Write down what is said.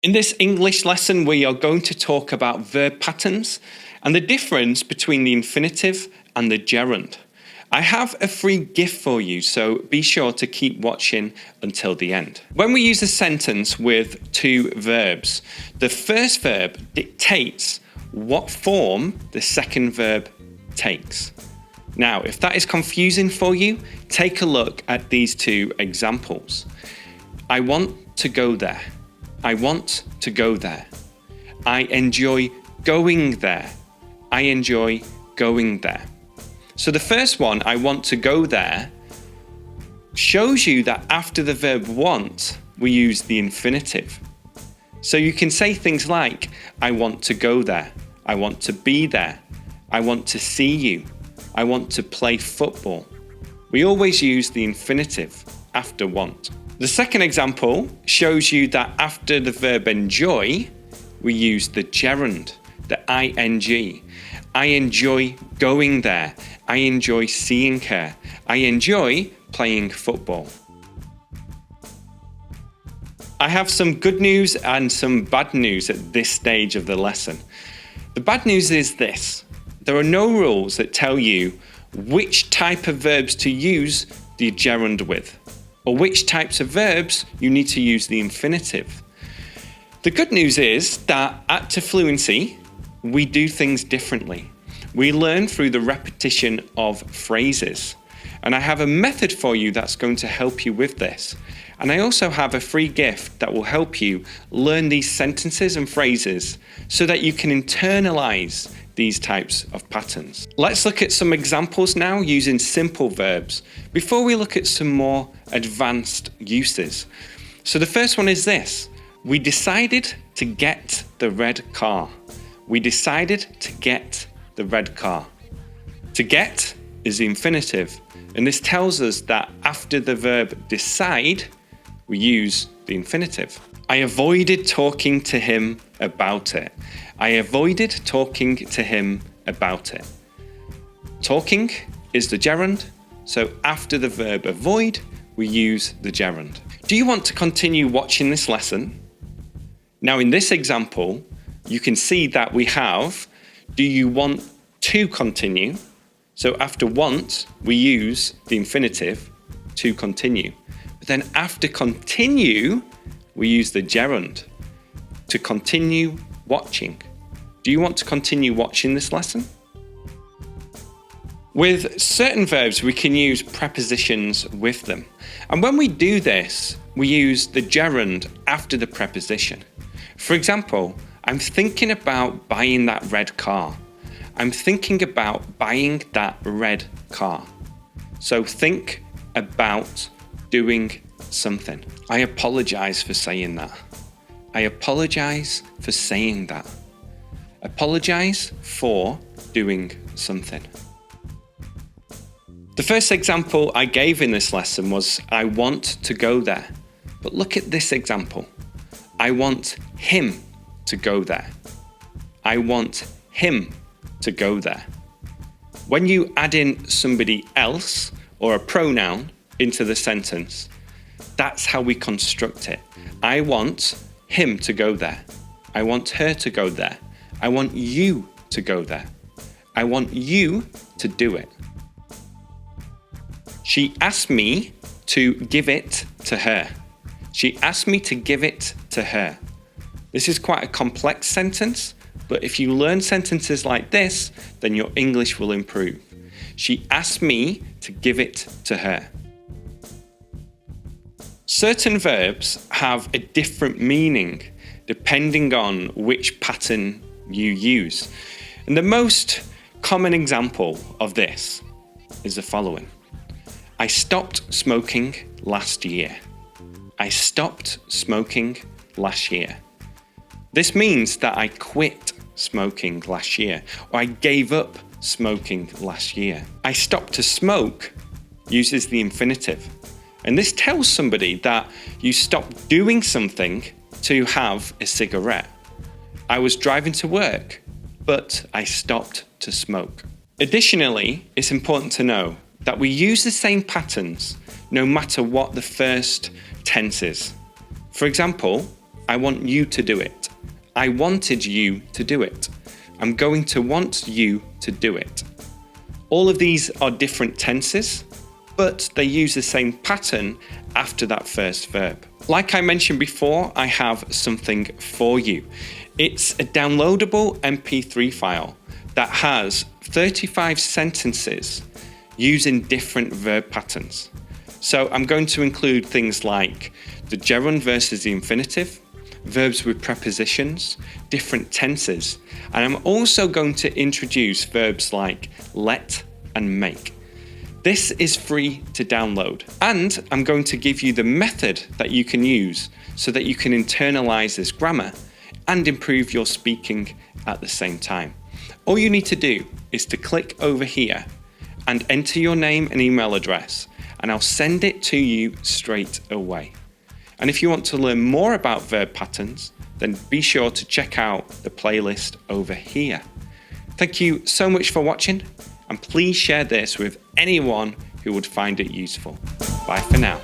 In this English lesson, we are going to talk about verb patterns and the difference between the infinitive and the gerund. I have a free gift for you, so be sure to keep watching until the end. When we use a sentence with two verbs, the first verb dictates what form the second verb takes. Now, if that is confusing for you, take a look at these two examples. I want to go there. I want to go there. I enjoy going there. I enjoy going there. So the first one, I want to go there, shows you that after the verb want, we use the infinitive. So you can say things like, I want to go there. I want to be there. I want to see you. I want to play football. We always use the infinitive after want. The second example shows you that after the verb enjoy, we use the gerund, the ing. I enjoy going there. I enjoy seeing her. I enjoy playing football. I have some good news and some bad news at this stage of the lesson. The bad news is this: there are no rules that tell you which type of verbs to use the gerund with, or which types of verbs you need to use the infinitive. The good news is that at Fluency, we do things differently. We learn through the repetition of phrases. And I have a method for you that's going to help you with this. And I also have a free gift that will help you learn these sentences and phrases so that you can internalize these types of patterns. Let's look at some examples now using simple verbs before we look at some more advanced uses. So the first one is this: we decided to get the red car. We decided to get the red car. To get is the infinitive, and this tells us that after the verb decide, we use the infinitive. I avoided talking to him about it. I avoided talking to him about it. Talking is the gerund, so after the verb avoid, we use the gerund. Do you want to continue watching this lesson? Now, in this example, you can see that we have, do you want to continue? So after want, we use the infinitive, to continue. But then after continue, we use the gerund, to continue watching. Do you want to continue watching this lesson? With certain verbs, we can use prepositions with them. And when we do this, we use the gerund after the preposition. For example, I'm thinking about buying that red car. I'm thinking about buying that red car. So think about doing something. I apologize for saying that. I apologize for saying that. Apologize for doing something. The first example I gave in this lesson was I want to go there. But look at this example. I want him to go there. I want him to go there. When you add in somebody else or a pronoun into the sentence, that's how we construct it. I want him to go there. I want her to go there. I want you to go there. I want you to do it. She asked me to give it to her. She asked me to give it to her. This is quite a complex sentence, but if you learn sentences like this, then your English will improve. She asked me to give it to her. Certain verbs have a different meaning depending on which pattern you use. And the most common example of this is the following. I stopped smoking last year. I stopped smoking last year. This means that I quit smoking last year, or I gave up smoking last year. I stopped to smoke uses the infinitive. And this tells somebody that you stopped doing something to have a cigarette. I was driving to work, but I stopped to smoke. Additionally, it's important to know that we use the same patterns no matter what the first tense is. For example, I want you to do it. I wanted you to do it. I'm going to want you to do it. All of these are different tenses, but they use the same pattern after that first verb. Like I mentioned before, I have something for you. It's a downloadable MP3 file that has 35 sentences using different verb patterns. So I'm going to include things like the gerund versus the infinitive, verbs with prepositions, different tenses, and I'm also going to introduce verbs like let and make. This is free to download, and I'm going to give you the method that you can use so that you can internalize this grammar and improve your speaking at the same time. All you need to do is to click over here and enter your name and email address, and I'll send it to you straight away. And if you want to learn more about verb patterns, then be sure to check out the playlist over here. Thank you so much for watching, and please share this with anyone who would find it useful. Bye for now.